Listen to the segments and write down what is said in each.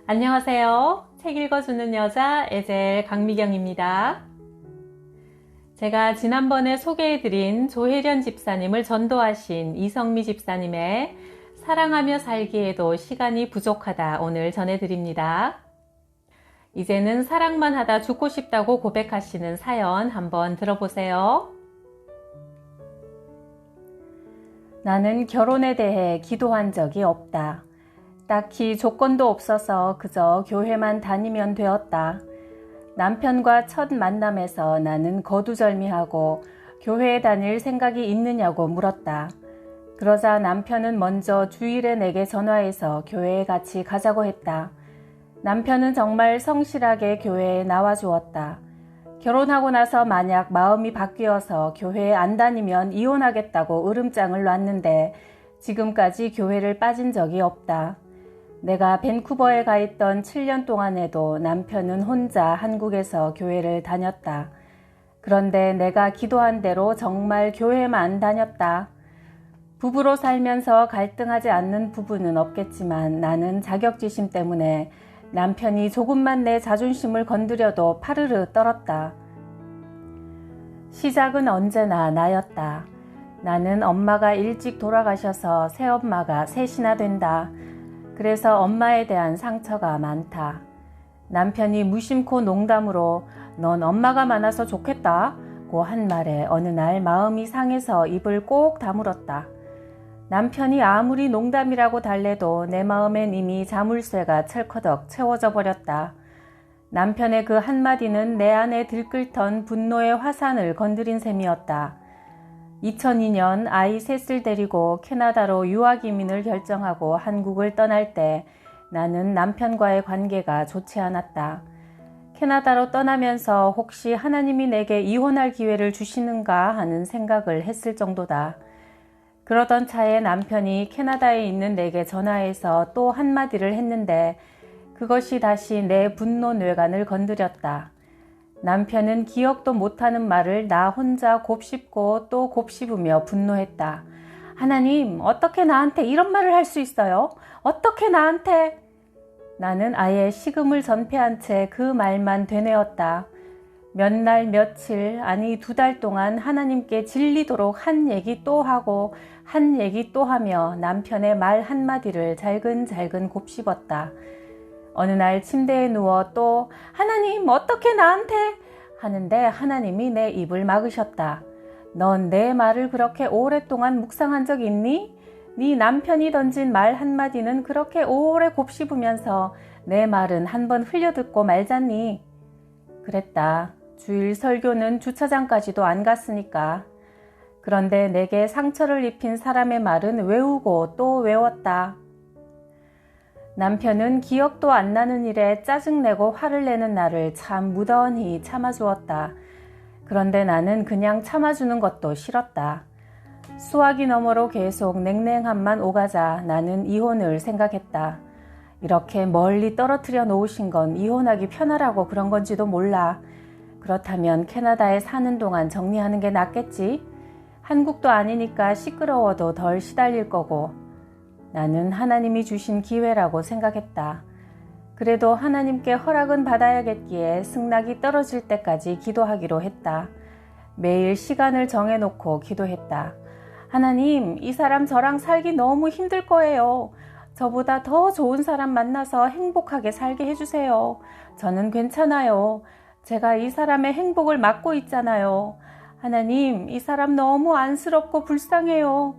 안녕하세요. 책 읽어주는 여자 에젤 강미경입니다. 제가 지난번에 소개해드린 조혜련 집사님을 전도하신 이성미 집사님의 사랑하며 살기에도 시간이 부족하다 오늘 전해드립니다. 이제는 사랑만 하다 죽고 싶다고 고백하시는 사연 한번 들어보세요. 나는 결혼에 대해 기도한 적이 없다. 딱히 조건도 없어서 그저 교회만 다니면 되었다. 남편과 첫 만남에서 나는 거두절미하고 교회에 다닐 생각이 있느냐고 물었다. 그러자 남편은 먼저 주일에 내게 전화해서 교회에 같이 가자고 했다. 남편은 정말 성실하게 교회에 나와주었다. 결혼하고 나서 만약 마음이 바뀌어서 교회에 안 다니면 이혼하겠다고 으름장을 놨는데 지금까지 교회를 빠진 적이 없다. 내가 밴쿠버에 가 있던 7년 동안에도 남편은 혼자 한국에서 교회를 다녔다. 그런데 내가 기도한 대로 정말 교회만 다녔다. 부부로 살면서 갈등하지 않는 부부는 없겠지만 나는 자격지심 때문에 남편이 조금만 내 자존심을 건드려도 파르르 떨었다. 시작은 언제나 나였다. 나는 엄마가 일찍 돌아가셔서 새엄마가 셋이나 된다. 그래서 엄마에 대한 상처가 많다. 남편이 무심코 농담으로 넌 엄마가 많아서 좋겠다고 한 말에 어느 날 마음이 상해서 입을 꼭 다물었다. 남편이 아무리 농담이라고 달래도 내 마음엔 이미 자물쇠가 철커덕 채워져 버렸다. 남편의 그 한마디는 내 안에 들끓던 분노의 화산을 건드린 셈이었다. 2002년 아이 셋을 데리고 캐나다로 유학 이민을 결정하고 한국을 떠날 때 나는 남편과의 관계가 좋지 않았다. 캐나다로 떠나면서 혹시 하나님이 내게 이혼할 기회를 주시는가 하는 생각을 했을 정도다. 그러던 차에 남편이 캐나다에 있는 내게 전화해서 또 한마디를 했는데 그것이 다시 내 분노 뇌관을 건드렸다. 남편은 기억도 못하는 말을 나 혼자 곱씹고 또 곱씹으며 분노했다. 하나님, 어떻게 나한테 이런 말을 할 수 있어요? 어떻게 나한테? 나는 아예 식음을 전폐한 채 그 말만 되뇌었다. 몇 날 며칠 아니 2달 동안 하나님께 질리도록 한 얘기 또 하고 한 얘기 또 하며 남편의 말 한마디를 잘근잘근 곱씹었다. 어느 날 침대에 누워 또 하나님 어떻게 나한테 하는데 하나님이 내 입을 막으셨다. 넌 내 말을 그렇게 오랫동안 묵상한 적 있니? 네 남편이 던진 말 한마디는 그렇게 오래 곱씹으면서 내 말은 한번 흘려듣고 말잖니? 그랬다. 주일 설교는 주차장까지도 안 갔으니까. 그런데 내게 상처를 입힌 사람의 말은 외우고 또 외웠다. 남편은 기억도 안 나는 일에 짜증내고 화를 내는 나를 참 무던히 참아주었다. 그런데 나는 그냥 참아주는 것도 싫었다. 수화기 너머로 계속 냉랭함만 오가자 나는 이혼을 생각했다. 이렇게 멀리 떨어뜨려 놓으신 건 이혼하기 편하라고 그런 건지도 몰라. 그렇다면 캐나다에 사는 동안 정리하는 게 낫겠지? 한국도 아니니까 시끄러워도 덜 시달릴 거고. 나는 하나님이 주신 기회라고 생각했다. 그래도 하나님께 허락은 받아야겠기에 승낙이 떨어질 때까지 기도하기로 했다. 매일 시간을 정해놓고 기도했다. 하나님, 이 사람 저랑 살기 너무 힘들 거예요. 저보다 더 좋은 사람 만나서 행복하게 살게 해주세요. 저는 괜찮아요. 제가 이 사람의 행복을 막고 있잖아요. 하나님, 이 사람 너무 안쓰럽고 불쌍해요.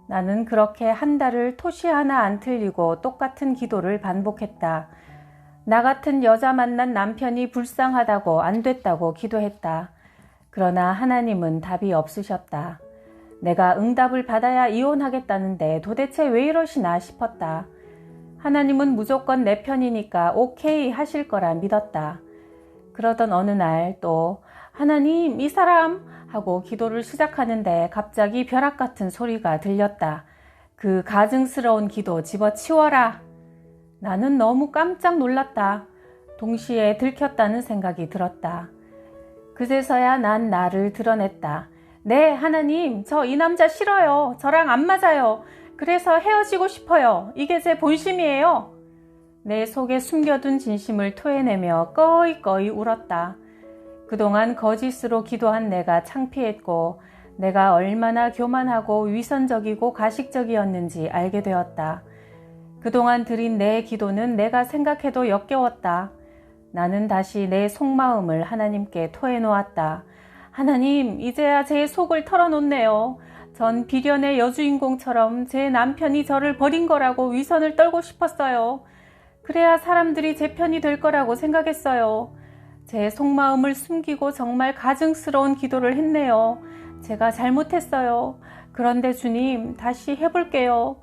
나는 그렇게 한 달을 토시 하나 안 틀리고 똑같은 기도를 반복했다. 나 같은 여자 만난 남편이 불쌍하다고 안 됐다고 기도했다. 그러나 하나님은 답이 없으셨다. 내가 응답을 받아야 이혼하겠다는데 도대체 왜 이러시나 싶었다. 하나님은 무조건 내 편이니까 오케이 하실 거라 믿었다. 그러던 어느 날 또 하나님 이 사람 하고 기도를 시작하는데 갑자기 벼락 같은 소리가 들렸다. 그 가증스러운 기도 집어치워라. 나는 너무 깜짝 놀랐다. 동시에 들켰다는 생각이 들었다. 그제서야 난 나를 드러냈다. 네, 하나님, 저 이 남자 싫어요. 저랑 안 맞아요. 그래서 헤어지고 싶어요. 이게 제 본심이에요. 내 속에 숨겨둔 진심을 토해내며 꺼이꺼이 울었다. 그동안 거짓으로 기도한 내가 창피했고 내가 얼마나 교만하고 위선적이고 가식적이었는지 알게 되었다. 그동안 드린 내 기도는 내가 생각해도 역겨웠다. 나는 다시 내 속마음을 하나님께 토해놓았다. 하나님, 이제야 제 속을 털어놓네요. 전 비련의 여주인공처럼 제 남편이 저를 버린 거라고 위선을 떨고 싶었어요. 그래야 사람들이 제 편이 될 거라고 생각했어요. 제 속마음을 숨기고 정말 가증스러운 기도를 했네요. 제가 잘못했어요. 그런데 주님, 다시 해볼게요.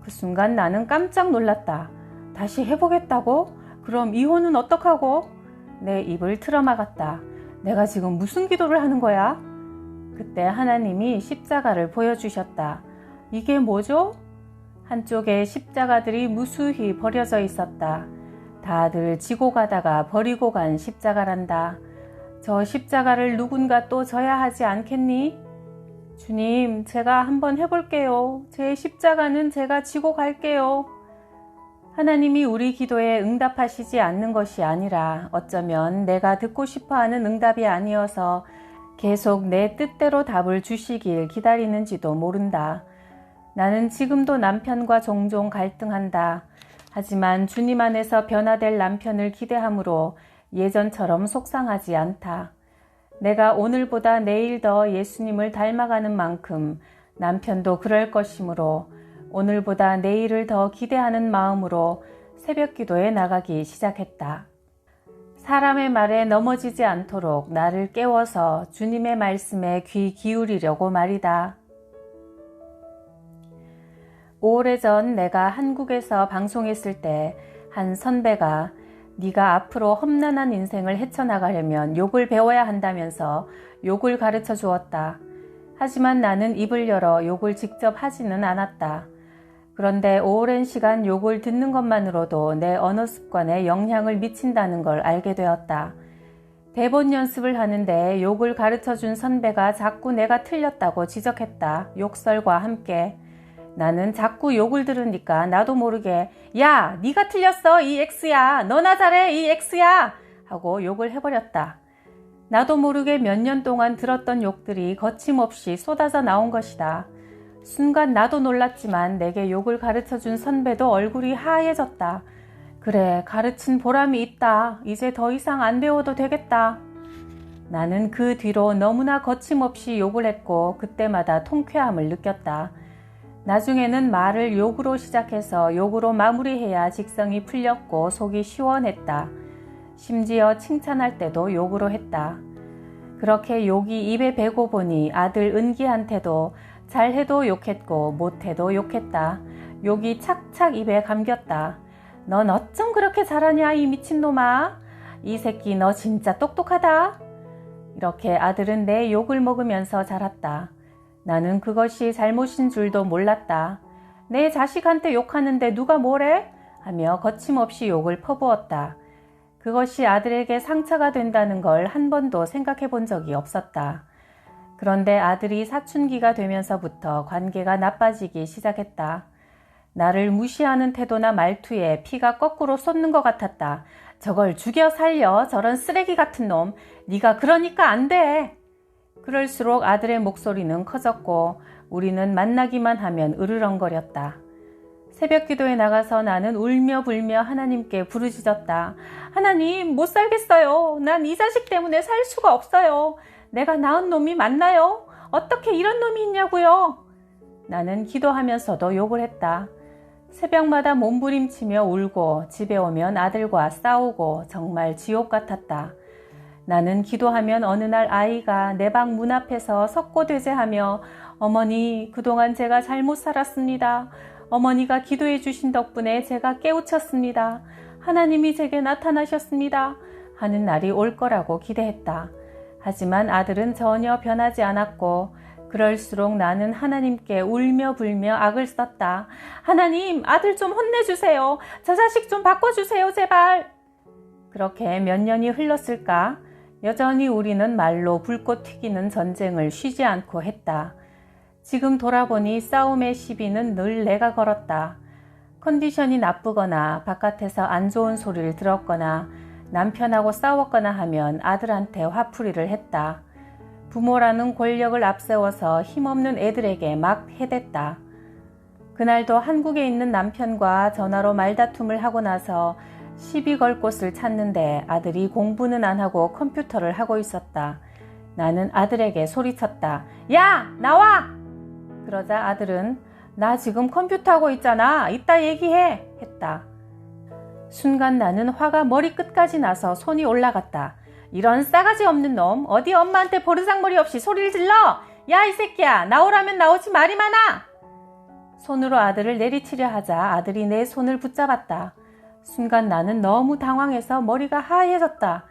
그 순간 나는 깜짝 놀랐다. 다시 해보겠다고? 그럼 이혼은 어떡하고? 내 입을 틀어막았다. 내가 지금 무슨 기도를 하는 거야? 그때 하나님이 십자가를 보여주셨다. 이게 뭐죠? 한쪽에 십자가들이 무수히 버려져 있었다. 다들 지고 가다가 버리고 간 십자가란다. 저 십자가를 누군가 또 져야 하지 않겠니? 주님, 제가 한번 해볼게요. 제 십자가는 제가 지고 갈게요. 하나님이 우리 기도에 응답하시지 않는 것이 아니라 어쩌면 내가 듣고 싶어하는 응답이 아니어서 계속 내 뜻대로 답을 주시길 기다리는지도 모른다. 나는 지금도 남편과 종종 갈등한다. 하지만 주님 안에서 변화될 남편을 기대하므로 예전처럼 속상하지 않다. 내가 오늘보다 내일 더 예수님을 닮아가는 만큼 남편도 그럴 것이므로 오늘보다 내일을 더 기대하는 마음으로 새벽 기도에 나가기 시작했다. 사람의 말에 넘어지지 않도록 나를 깨워서 주님의 말씀에 귀 기울이려고 말이다. 오래전 내가 한국에서 방송했을 때 한 선배가 네가 앞으로 험난한 인생을 헤쳐나가려면 욕을 배워야 한다면서 욕을 가르쳐 주었다. 하지만 나는 입을 열어 욕을 직접 하지는 않았다. 그런데 오랜 시간 욕을 듣는 것만으로도 내 언어 습관에 영향을 미친다는 걸 알게 되었다. 대본 연습을 하는데 욕을 가르쳐 준 선배가 자꾸 내가 틀렸다고 지적했다. 욕설과 함께. 나는 자꾸 욕을 들으니까 나도 모르게 야, 네가 틀렸어, 이 X야. 너나 잘해, 이 X야. 하고 욕을 해버렸다. 나도 모르게 몇 년 동안 들었던 욕들이 거침없이 쏟아져 나온 것이다. 순간 나도 놀랐지만 내게 욕을 가르쳐준 선배도 얼굴이 하얘졌다. 그래, 가르친 보람이 있다. 이제 더 이상 안 배워도 되겠다. 나는 그 뒤로 너무나 거침없이 욕을 했고 그때마다 통쾌함을 느꼈다. 나중에는 말을 욕으로 시작해서 욕으로 마무리해야 직성이 풀렸고 속이 시원했다. 심지어 칭찬할 때도 욕으로 했다. 그렇게 욕이 입에 배고 보니 아들 은기한테도 잘해도 욕했고 못해도 욕했다. 욕이 착착 입에 감겼다. 넌 어쩜 그렇게 잘하냐, 이 미친놈아. 이 새끼 너 진짜 똑똑하다. 이렇게 아들은 내 욕을 먹으면서 자랐다. 나는 그것이 잘못인 줄도 몰랐다. 내 자식한테 욕하는데 누가 뭐래? 하며 거침없이 욕을 퍼부었다. 그것이 아들에게 상처가 된다는 걸 한 번도 생각해 본 적이 없었다. 그런데 아들이 사춘기가 되면서부터 관계가 나빠지기 시작했다. 나를 무시하는 태도나 말투에 피가 거꾸로 솟는 것 같았다. 저걸 죽여 살려, 저런 쓰레기 같은 놈. 네가 그러니까 안 돼. 그럴수록 아들의 목소리는 커졌고 우리는 만나기만 하면 으르렁거렸다. 새벽 기도에 나가서 나는 울며 불며 하나님께 부르짖었다. 하나님, 못 살겠어요. 난 이 자식 때문에 살 수가 없어요. 내가 낳은 놈이 맞나요? 어떻게 이런 놈이 있냐고요? 나는 기도하면서도 욕을 했다. 새벽마다 몸부림치며 울고 집에 오면 아들과 싸우고 정말 지옥 같았다. 나는 기도하면 어느 날 아이가 내 방 문 앞에서 석고대죄하며 어머니, 그동안 제가 잘못 살았습니다. 어머니가 기도해 주신 덕분에 제가 깨우쳤습니다. 하나님이 제게 나타나셨습니다. 하는 날이 올 거라고 기대했다. 하지만 아들은 전혀 변하지 않았고 그럴수록 나는 하나님께 울며 불며 악을 썼다. 하나님, 아들 좀 혼내주세요. 저 자식 좀 바꿔주세요, 제발. 그렇게 몇 년이 흘렀을까? 여전히 우리는 말로 불꽃 튀기는 전쟁을 쉬지 않고 했다. 지금 돌아보니 싸움의 시비는 늘 내가 걸었다. 컨디션이 나쁘거나 바깥에서 안 좋은 소리를 들었거나 남편하고 싸웠거나 하면 아들한테 화풀이를 했다. 부모라는 권력을 앞세워서 힘없는 애들에게 막 해댔다. 그날도 한국에 있는 남편과 전화로 말다툼을 하고 나서 시비 걸 곳을 찾는데 아들이 공부는 안 하고 컴퓨터를 하고 있었다. 나는 아들에게 소리쳤다. 야! 나와! 그러자 아들은 나 지금 컴퓨터 하고 있잖아. 이따 얘기해! 했다. 순간 나는 화가 머리끝까지 나서 손이 올라갔다. 이런 싸가지 없는 놈, 어디 엄마한테 버르장머리 없이 소리를 질러! 야, 이 새끼야! 나오라면 나오지 말이 많아! 손으로 아들을 내리치려 하자 아들이 내 손을 붙잡았다. 순간 나는 너무 당황해서 머리가 하얘졌다.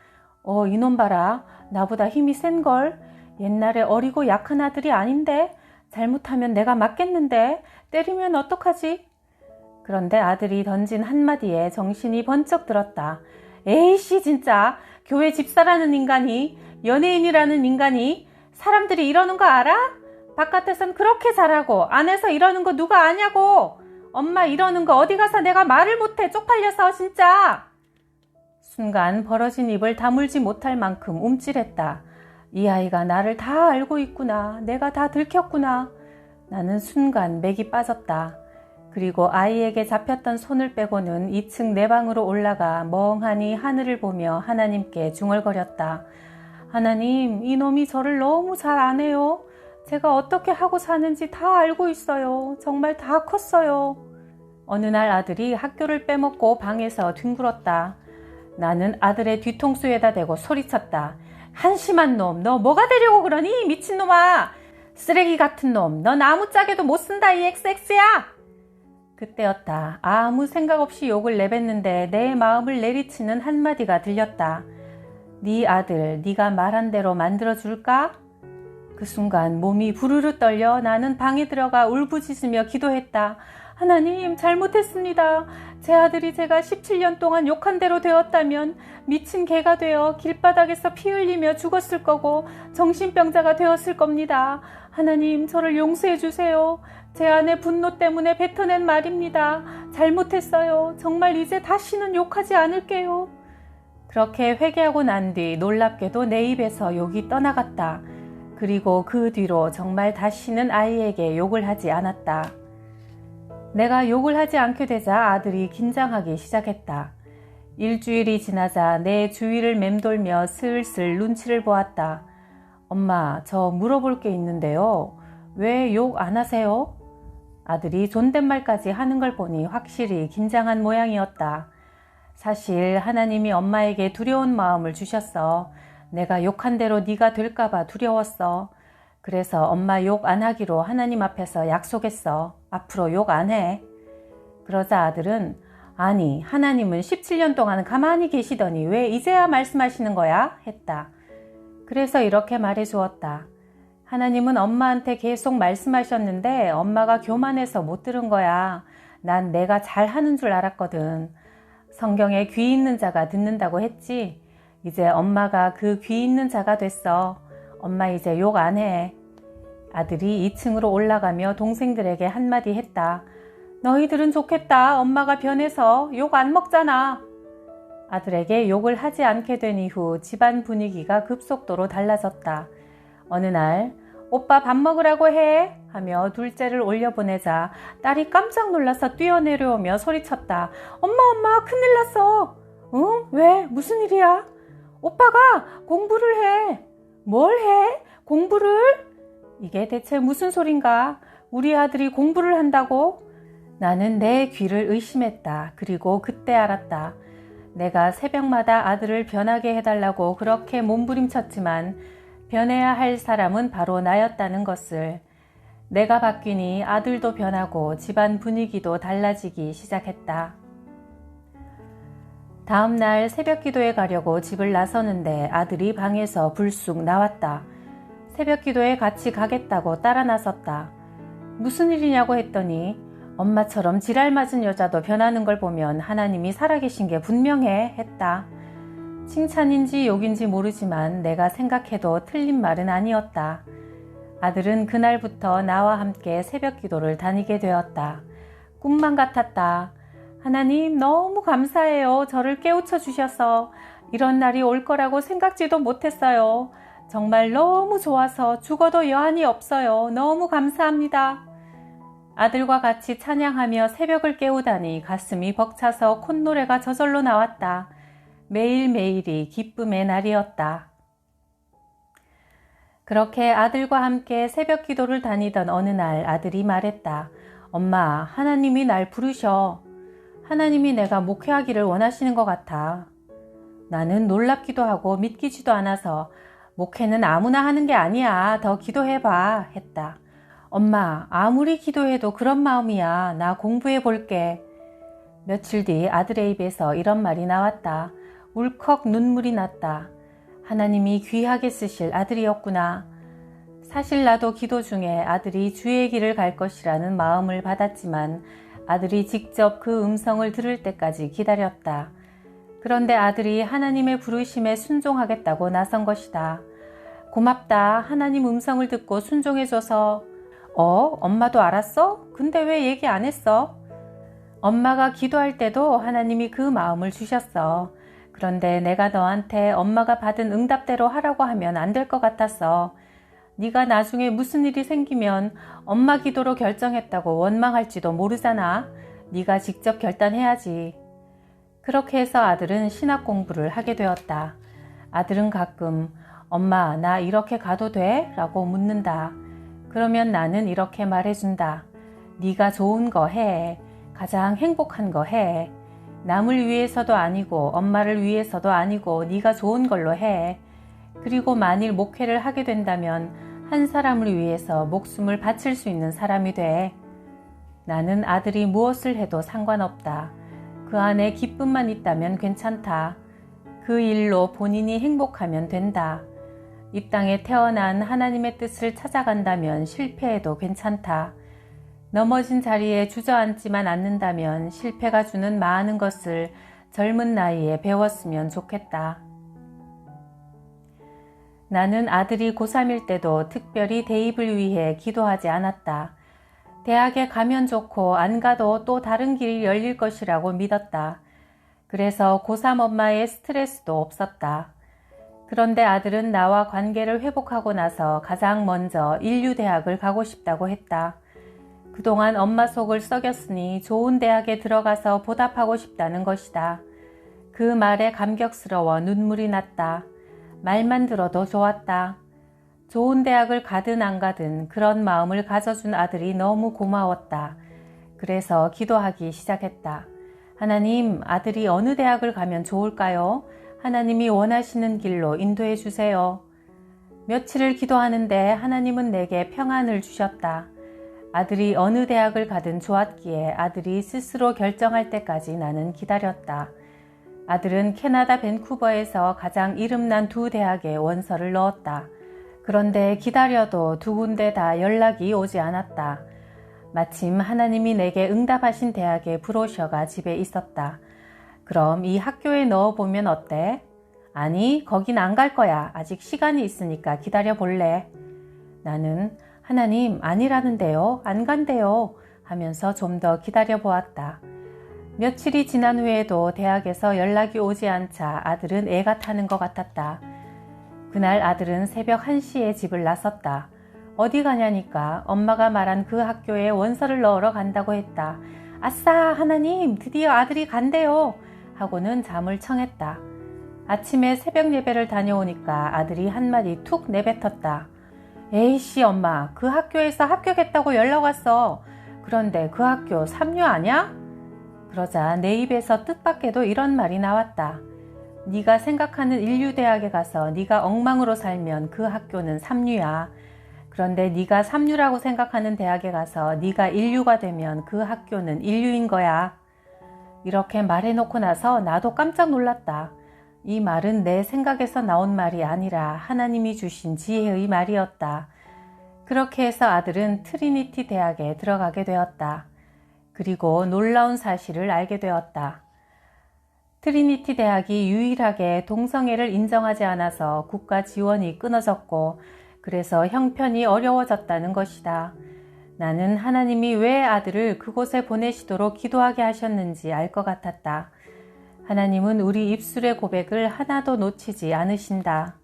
이놈 봐라. 나보다 힘이 센걸. 옛날에 어리고 약한 아들이 아닌데. 잘못하면 내가 맞겠는데. 때리면 어떡하지? 그런데 아들이 던진 한마디에 정신이 번쩍 들었다. 에이씨 진짜. 교회 집사라는 인간이, 연예인이라는 인간이 사람들이 이러는 거 알아? 바깥에선 그렇게 잘하고 안에서 이러는 거 누가 아냐고. 엄마 이러는 거 어디 가서 내가 말을 못해. 쪽팔려서 진짜. 순간 벌어진 입을 다물지 못할 만큼 움찔했다. 이 아이가 나를 다 알고 있구나. 내가 다 들켰구나. 나는 순간 맥이 빠졌다. 그리고 아이에게 잡혔던 손을 빼고는 2층 내 방으로 올라가 멍하니 하늘을 보며 하나님께 중얼거렸다. 하나님, 이놈이 저를 너무 잘 아네요. 제가 어떻게 하고 사는지 다 알고 있어요. 정말 다 컸어요. 어느 날 아들이 학교를 빼먹고 방에서 뒹굴었다. 나는 아들의 뒤통수에다 대고 소리쳤다. 한심한 놈, 너 뭐가 되려고 그러니? 미친놈아! 쓰레기 같은 놈, 넌 아무짝에도 못 쓴다, 이 XX야! 그때였다. 아무 생각 없이 욕을 내뱉는데 내 마음을 내리치는 한마디가 들렸다. 네 아들, 네가 말한 대로 만들어줄까? 그 순간 몸이 부르르 떨려 나는 방에 들어가 울부짖으며 기도했다. 하나님, 잘못했습니다. 제 아들이 제가 17년 동안 욕한 대로 되었다면 미친 개가 되어 길바닥에서 피 흘리며 죽었을 거고 정신병자가 되었을 겁니다. 하나님, 저를 용서해 주세요. 제 안의 분노 때문에 뱉어낸 말입니다. 잘못했어요. 정말 이제 다시는 욕하지 않을게요. 그렇게 회개하고 난 뒤 놀랍게도 내 입에서 욕이 떠나갔다. 그리고 그 뒤로 정말 다시는 아이에게 욕을 하지 않았다. 내가 욕을 하지 않게 되자 아들이 긴장하기 시작했다. 일주일이 지나자 내 주위를 맴돌며 슬슬 눈치를 보았다. 엄마, 저 물어볼 게 있는데요. 왜 욕 안 하세요? 아들이 존댓말까지 하는 걸 보니 확실히 긴장한 모양이었다. 사실 하나님이 엄마에게 두려운 마음을 주셨어. 내가 욕한 대로 네가 될까봐 두려웠어. 그래서 엄마 욕 안 하기로 하나님 앞에서 약속했어. 앞으로 욕 안 해. 그러자 아들은 아니, 하나님은 17년 동안 가만히 계시더니 왜 이제야 말씀하시는 거야? 했다. 그래서 이렇게 말해 주었다. 하나님은 엄마한테 계속 말씀하셨는데 엄마가 교만해서 못 들은 거야. 난 내가 잘하는 줄 알았거든. 성경에 귀 있는 자가 듣는다고 했지. 이제 엄마가 그 귀 있는 자가 됐어. 엄마 이제 욕 안 해. 아들이 2층으로 올라가며 동생들에게 한마디 했다. 너희들은 좋겠다. 엄마가 변해서 욕 안 먹잖아. 아들에게 욕을 하지 않게 된 이후 집안 분위기가 급속도로 달라졌다. 어느 날 오빠 밥 먹으라고 해 하며 둘째를 올려보내자 딸이 깜짝 놀라서 뛰어내려오며 소리쳤다. 엄마 큰일 났어. 응? 왜? 무슨 일이야? 오빠가 공부를 해. 뭘 해? 공부를? 이게 대체 무슨 소린가? 우리 아들이 공부를 한다고? 나는 내 귀를 의심했다. 그리고 그때 알았다. 내가 새벽마다 아들을 변하게 해달라고 그렇게 몸부림쳤지만 변해야 할 사람은 바로 나였다는 것을. 내가 바뀌니 아들도 변하고 집안 분위기도 달라지기 시작했다. 다음 날 새벽 기도에 가려고 집을 나서는데 아들이 방에서 불쑥 나왔다. 새벽 기도에 같이 가겠다고 따라 나섰다. 무슨 일이냐고 했더니 엄마처럼 지랄 맞은 여자도 변하는 걸 보면 하나님이 살아계신 게 분명해 했다. 칭찬인지 욕인지 모르지만 내가 생각해도 틀린 말은 아니었다. 아들은 그날부터 나와 함께 새벽 기도를 다니게 되었다. 꿈만 같았다. 하나님 너무 감사해요. 저를 깨우쳐 주셔서 이런 날이 올 거라고 생각지도 못했어요. 정말 너무 좋아서 죽어도 여한이 없어요. 너무 감사합니다. 아들과 같이 찬양하며 새벽을 깨우다니 가슴이 벅차서 콧노래가 저절로 나왔다. 매일매일이 기쁨의 날이었다. 그렇게 아들과 함께 새벽 기도를 다니던 어느 날 아들이 말했다. 엄마, 하나님이 날 부르셔. 하나님이 내가 목회하기를 원하시는 것 같아. 나는 놀랍기도 하고 믿기지도 않아서 목회는 아무나 하는 게 아니야. 더 기도해봐 했다. 엄마, 아무리 기도해도 그런 마음이야. 나 공부해 볼게. 며칠 뒤 아들의 입에서 이런 말이 나왔다. 울컥 눈물이 났다. 하나님이 귀하게 쓰실 아들이었구나. 사실 나도 기도 중에 아들이 주의 길을 갈 것이라는 마음을 받았지만 아들이 직접 그 음성을 들을 때까지 기다렸다. 그런데 아들이 하나님의 부르심에 순종하겠다고 나선 것이다. 고맙다. 하나님 음성을 듣고 순종해줘서. 엄마도 알았어? 근데 왜 얘기 안 했어? 엄마가 기도할 때도 하나님이 그 마음을 주셨어. 그런데 내가 너한테 엄마가 받은 응답대로 하라고 하면 안 될 것 같았어. 네가 나중에 무슨 일이 생기면 엄마 기도로 결정했다고 원망할지도 모르잖아. 네가 직접 결단해야지. 그렇게 해서 아들은 신학 공부를 하게 되었다. 아들은 가끔 엄마, 나 이렇게 가도 돼? 라고 묻는다. 그러면 나는 이렇게 말해준다. 네가 좋은 거 해. 가장 행복한 거 해. 남을 위해서도 아니고 엄마를 위해서도 아니고 네가 좋은 걸로 해. 그리고 만일 목회를 하게 된다면 한 사람을 위해서 목숨을 바칠 수 있는 사람이 돼. 나는 아들이 무엇을 해도 상관없다. 그 안에 기쁨만 있다면 괜찮다. 그 일로 본인이 행복하면 된다. 이 땅에 태어난 하나님의 뜻을 찾아간다면 실패해도 괜찮다. 넘어진 자리에 주저앉지만 않는다면 실패가 주는 많은 것을 젊은 나이에 배웠으면 좋겠다. 나는 아들이 고3일 때도 특별히 대입을 위해 기도하지 않았다. 대학에 가면 좋고 안 가도 또 다른 길이 열릴 것이라고 믿었다. 그래서 고3 엄마의 스트레스도 없었다. 그런데 아들은 나와 관계를 회복하고 나서 가장 먼저 인류대학을 가고 싶다고 했다. 그동안 엄마 속을 썩였으니 좋은 대학에 들어가서 보답하고 싶다는 것이다. 그 말에 감격스러워 눈물이 났다. 말만 들어도 좋았다. 좋은 대학을 가든 안 가든 그런 마음을 가져준 아들이 너무 고마웠다. 그래서 기도하기 시작했다. 하나님, 아들이 어느 대학을 가면 좋을까요? 하나님이 원하시는 길로 인도해 주세요. 며칠을 기도하는데 하나님은 내게 평안을 주셨다. 아들이 어느 대학을 가든 좋았기에 아들이 스스로 결정할 때까지 나는 기다렸다. 아들은 캐나다 밴쿠버에서 가장 이름난 두 대학에 원서를 넣었다. 그런데 기다려도 두 군데 다 연락이 오지 않았다. 마침 하나님이 내게 응답하신 대학의 브로셔가 집에 있었다. 그럼 이 학교에 넣어보면 어때? 아니, 거긴 안 갈 거야. 아직 시간이 있으니까 기다려 볼래. 나는 하나님, 아니라는데요. 안 간대요. 하면서 좀 더 기다려 보았다. 며칠이 지난 후에도 대학에서 연락이 오지 않자 아들은 애가 타는 것 같았다. 그날 아들은 새벽 1시에 집을 나섰다. 어디 가냐니까 엄마가 말한 그 학교에 원서를 넣으러 간다고 했다. 아싸, 하나님, 드디어 아들이 간대요. 하고는 잠을 청했다. 아침에 새벽 예배를 다녀오니까 아들이 한마디 툭 내뱉었다. 에이씨 엄마, 그 학교에서 합격했다고 연락 왔어. 그런데 그 학교 삼류 아냐? 그러자 내 입에서 뜻밖에도 이런 말이 나왔다. 네가 생각하는 인류대학에 가서 네가 엉망으로 살면 그 학교는 삼류야. 그런데 네가 삼류라고 생각하는 대학에 가서 네가 인류가 되면 그 학교는 인류인 거야. 이렇게 말해놓고 나서 나도 깜짝 놀랐다. 이 말은 내 생각에서 나온 말이 아니라 하나님이 주신 지혜의 말이었다. 그렇게 해서 아들은 트리니티 대학에 들어가게 되었다. 그리고 놀라운 사실을 알게 되었다. 트리니티 대학이 유일하게 동성애를 인정하지 않아서 국가 지원이 끊어졌고 그래서 형편이 어려워졌다는 것이다. 나는 하나님이 왜 아들을 그곳에 보내시도록 기도하게 하셨는지 알 것 같았다. 하나님은 우리 입술의 고백을 하나도 놓치지 않으신다.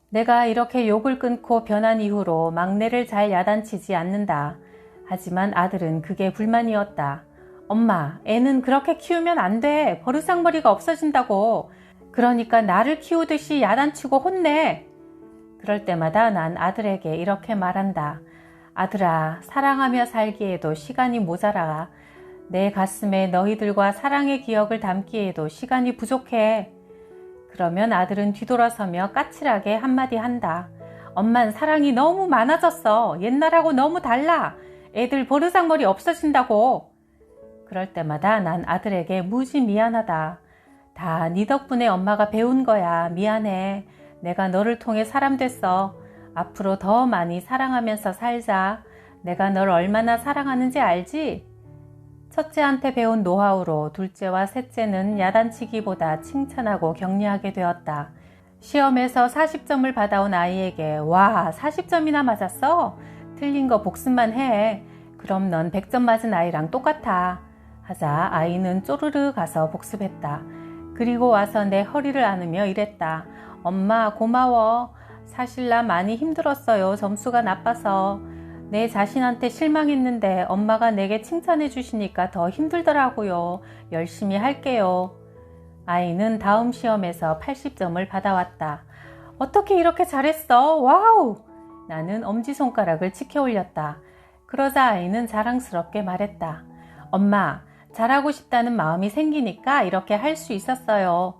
내가 이렇게 욕을 끊고 변한 이후로 막내를 잘 야단치지 않는다. 하지만 아들은 그게 불만이었다. 엄마, 애는 그렇게 키우면 안 돼. 버르장머리가 없어진다고. 그러니까 나를 키우듯이 야단치고 혼내. 그럴 때마다 난 아들에게 이렇게 말한다. 아들아, 사랑하며 살기에도 시간이 모자라. 내 가슴에 너희들과 사랑의 기억을 담기에도 시간이 부족해. 그러면 아들은 뒤돌아서며 까칠하게 한마디 한다. 엄만 사랑이 너무 많아졌어. 옛날하고 너무 달라. 애들 버르장머리 없어진다고. 그럴 때마다 난 아들에게 무지 미안하다. 다 네 덕분에 엄마가 배운 거야. 미안해. 내가 너를 통해 사람 됐어. 앞으로 더 많이 사랑하면서 살자. 내가 널 얼마나 사랑하는지 알지? 첫째한테 배운 노하우로 둘째와 셋째는 야단치기보다 칭찬하고 격려하게 되었다. 시험에서 40점을 받아온 아이에게 와, 40점이나 맞았어? 틀린 거 복습만 해. 그럼 넌 100점 맞은 아이랑 똑같아. 하자 아이는 쪼르르 가서 복습했다. 그리고 와서 내 허리를 안으며 이랬다. 엄마 고마워. 사실 나 많이 힘들었어요. 점수가 나빠서. 내 자신한테 실망했는데 엄마가 내게 칭찬해 주시니까 더 힘들더라고요. 열심히 할게요. 아이는 다음 시험에서 80점을 받아왔다. 어떻게 이렇게 잘했어? 와우! 나는 엄지손가락을 치켜 올렸다. 그러자 아이는 자랑스럽게 말했다. 엄마, 잘하고 싶다는 마음이 생기니까 이렇게 할 수 있었어요.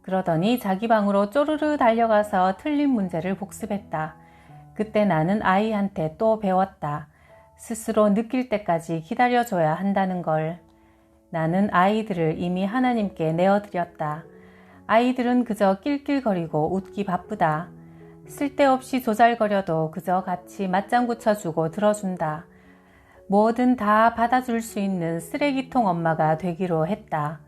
그러더니 자기 방으로 쪼르르 달려가서 틀린 문제를 복습했다. 그때 나는 아이한테 또 배웠다. 스스로 느낄 때까지 기다려줘야 한다는 걸. 나는 아이들을 이미 하나님께 내어드렸다. 아이들은 그저 낄낄거리고 웃기 바쁘다. 쓸데없이 조잘거려도 그저 같이 맞장구 쳐주고 들어준다. 뭐든 다 받아줄 수 있는 쓰레기통 엄마가 되기로 했다.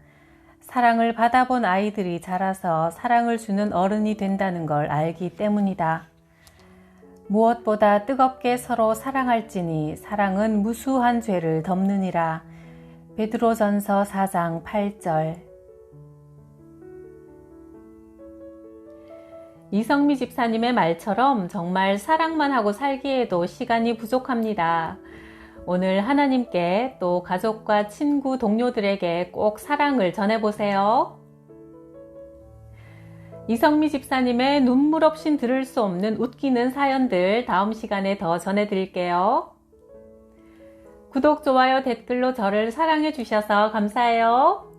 사랑을 받아본 아이들이 자라서 사랑을 주는 어른이 된다는 걸 알기 때문이다. 무엇보다 뜨겁게 서로 사랑할지니 사랑은 무수한 죄를 덮느니라. 베드로전서 4장 8절. 이성미 집사님의 말처럼 정말 사랑만 하고 살기에도 시간이 부족합니다. 오늘 하나님께 또 가족과 친구, 동료들에게 꼭 사랑을 전해보세요. 이성미 집사님의 눈물 없인 들을 수 없는 웃기는 사연들 다음 시간에 더 전해드릴게요. 구독, 좋아요, 댓글로 저를 사랑해 주셔서 감사해요.